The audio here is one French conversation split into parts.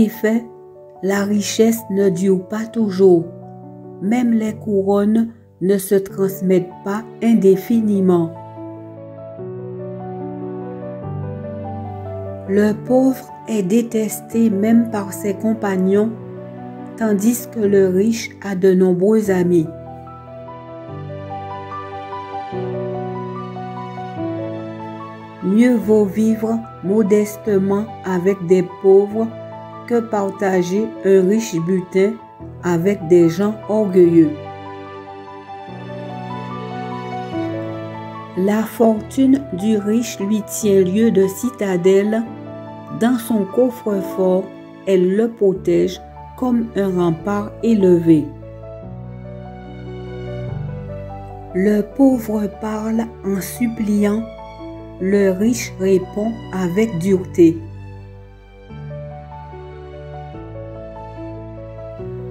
effet, la richesse ne dure pas toujours. Même les couronnes ne se transmettent pas indéfiniment. Le pauvre est détesté même par ses compagnons, tandis que le riche a de nombreux amis. Mieux vaut vivre modestement avec des pauvres que partager un riche butin avec des gens orgueilleux. La fortune du riche lui tient lieu de citadelle. Dans son coffre-fort, elle le protège comme un rempart élevé. Le pauvre parle en suppliant, le riche répond avec dureté.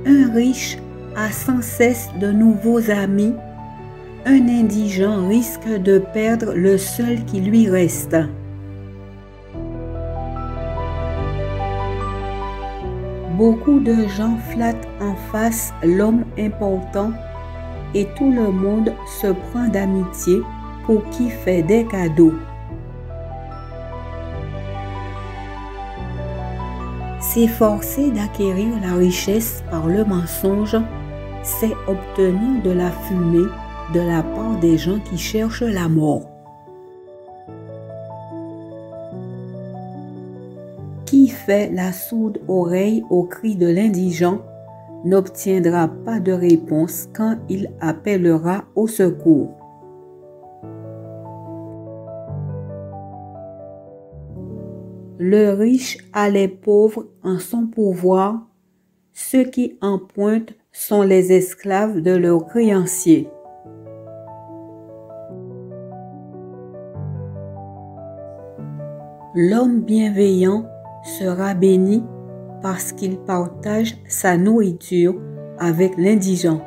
Un riche a sans cesse de nouveaux amis. Un indigent risque de perdre le seul qui lui reste. Beaucoup de gens flattent en face l'homme important et tout le monde se prend d'amitié pour qui fait des cadeaux. S'efforcer d'acquérir la richesse par le mensonge, c'est obtenir de la fumée de la part des gens qui cherchent la mort. Qui fait la sourde oreille au cri de l'indigent n'obtiendra pas de réponse quand il appellera au secours. Le riche a les pauvres en son pouvoir. Ceux qui empruntent sont les esclaves de leurs créanciers. L'homme bienveillant sera béni parce qu'il partage sa nourriture avec l'indigent.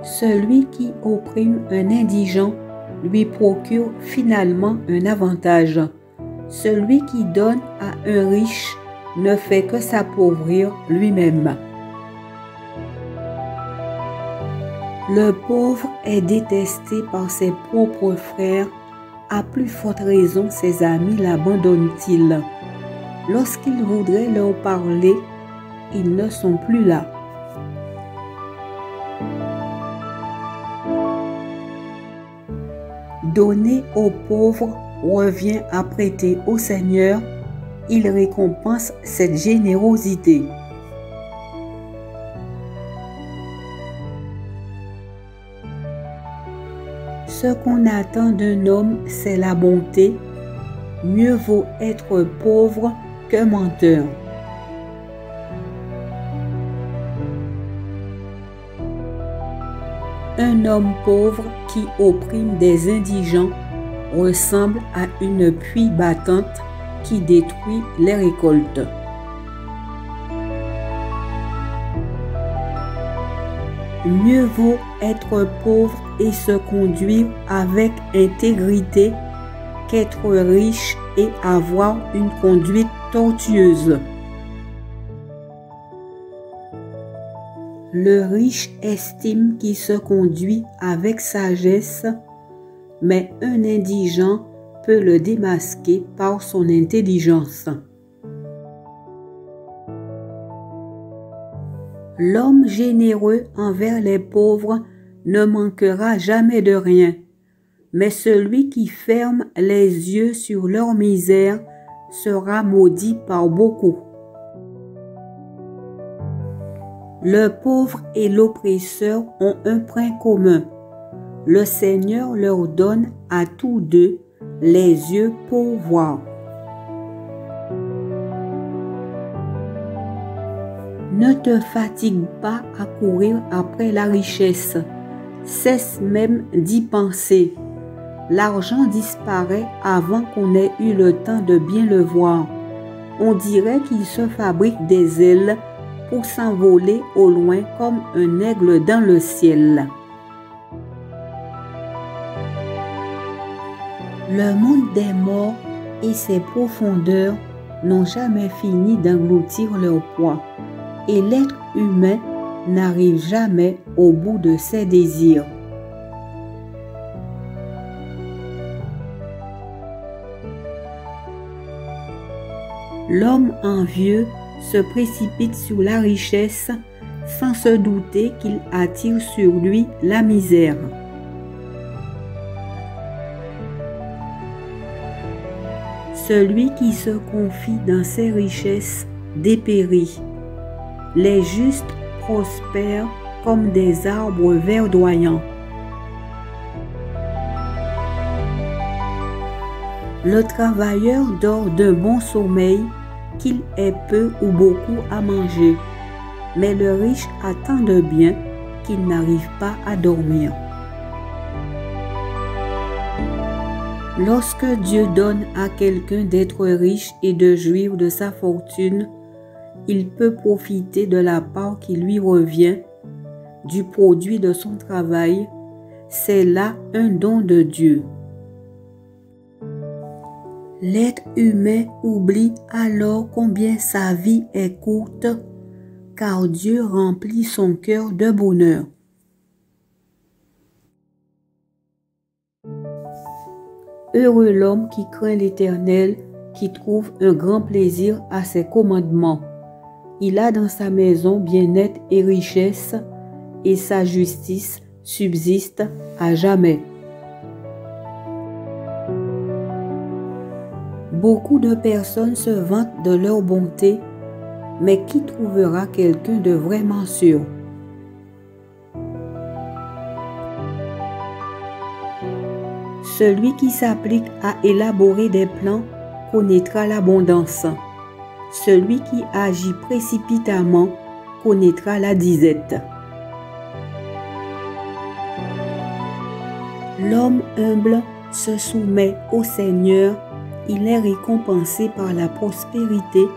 Celui qui opprime un indigent lui procure finalement un avantage. Celui qui donne à un riche ne fait que s'appauvrir lui-même. Le pauvre est détesté par ses propres frères, à plus forte raison ses amis l'abandonnent-ils. Lorsqu'il voudrait leur parler, ils ne sont plus là. Donner aux pauvres revient à prêter au Seigneur, il récompense cette générosité. Ce qu'on attend d'un homme, c'est la bonté. Mieux vaut être pauvre que menteur. Un homme pauvre qui opprime des indigents ressemble à une pluie battante qui détruit les récoltes. Mieux vaut être pauvre et se conduire avec intégrité qu'être riche et avoir une conduite tortueuse. Le riche estime qu'il se conduit avec sagesse, mais un indigent peut le démasquer par son intelligence. L'homme généreux envers les pauvres ne manquera jamais de rien, mais celui qui ferme les yeux sur leur misère sera maudit par beaucoup. Le pauvre et l'oppresseur ont un point commun. Le Seigneur leur donne à tous deux les yeux pour voir. Ne te fatigue pas à courir après la richesse. Cesse même d'y penser. L'argent disparaît avant qu'on ait eu le temps de bien le voir. On dirait qu'il se fabrique des ailes pour s'envoler au loin comme un aigle dans le ciel. Le monde des morts et ses profondeurs n'ont jamais fini d'engloutir leur poids, et l'être humain n'arrive jamais au bout de ses désirs. L'homme envieux se précipite sur la richesse sans se douter qu'il attire sur lui la misère. Celui qui se confie dans ses richesses dépérit. Les justes prospèrent comme des arbres verdoyants. Le travailleur dort d'un bon sommeil, qu'il ait peu ou beaucoup à manger, mais le riche a tant de biens qu'il n'arrive pas à dormir. Lorsque Dieu donne à quelqu'un d'être riche et de jouir de sa fortune, il peut profiter de la part qui lui revient, du produit de son travail. C'est là un don de Dieu. L'être humain oublie alors combien sa vie est courte, car Dieu remplit son cœur de bonheur. Heureux l'homme qui craint l'Éternel, qui trouve un grand plaisir à ses commandements. Il a dans sa maison bien-être et richesse, et sa justice subsiste à jamais. Beaucoup de personnes se vantent de leur bonté, mais qui trouvera quelqu'un de vraiment sûr? Celui qui s'applique à élaborer des plans connaîtra l'abondance. Celui qui agit précipitamment connaîtra la disette. L'homme humble se soumet au Seigneur. Il est récompensé par la prospérité,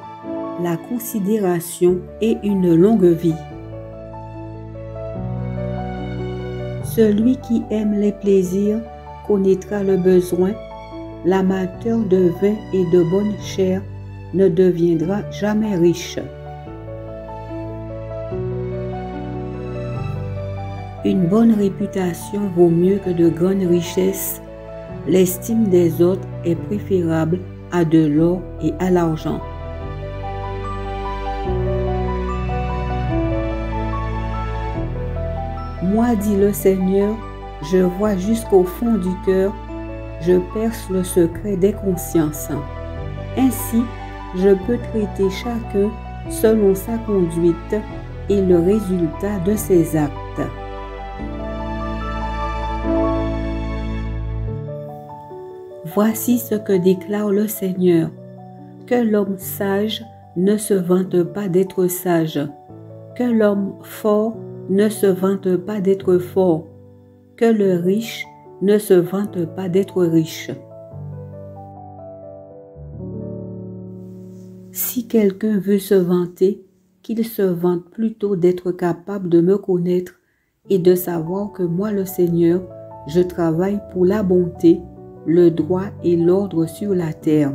la considération et une longue vie. Celui qui aime les plaisirs connaîtra le besoin. L'amateur de vin et de bonne chair ne deviendra jamais riche. Une bonne réputation vaut mieux que de grandes richesses. L'estime des autres est préférable à de l'or et à l'argent. Moi, dit le Seigneur, je vois jusqu'au fond du cœur, je perce le secret des consciences. Ainsi, je peux traiter chacun selon sa conduite et le résultat de ses actes. Voici ce que déclare le Seigneur, que l'homme sage ne se vante pas d'être sage, que l'homme fort ne se vante pas d'être fort, que le riche ne se vante pas d'être riche. Si quelqu'un veut se vanter, qu'il se vante plutôt d'être capable de me connaître et de savoir que moi, le Seigneur, je travaille pour la bonté, le droit et l'ordre sur la terre.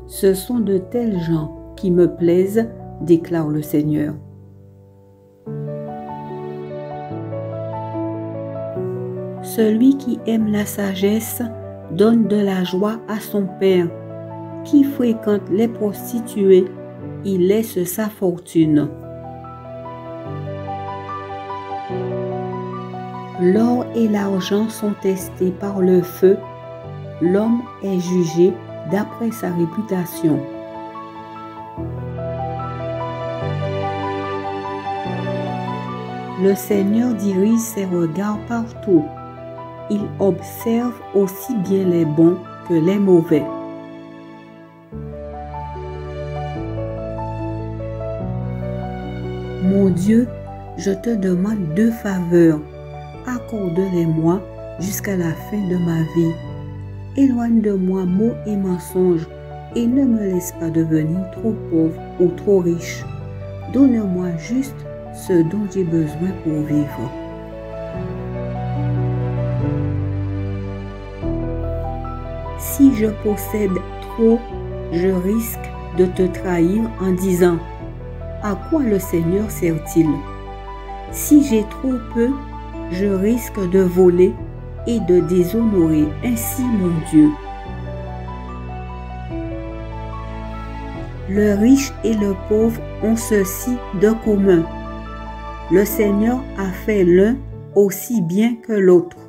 Ce sont de tels gens qui me plaisent, déclare le Seigneur. Celui qui aime la sagesse donne de la joie à son père. Qui fréquente les prostituées, il laisse sa fortune. L'or et l'argent sont testés par le feu. L'homme est jugé d'après sa réputation. Le Seigneur dirige ses regards partout. Il observe aussi bien les bons que les mauvais. Mon Dieu, je te demande 2 faveurs. Accorde-les-moi jusqu'à la fin de ma vie. Éloigne de moi mots et mensonges et ne me laisse pas devenir trop pauvre ou trop riche. Donne-moi juste ce dont j'ai besoin pour vivre. Si je possède trop, je risque de te trahir en disant « À quoi le Seigneur sert-il » Si j'ai trop peu, je risque de voler et de déshonorer ainsi mon Dieu. Le riche et le pauvre ont ceci de commun. Le Seigneur a fait l'un aussi bien que l'autre.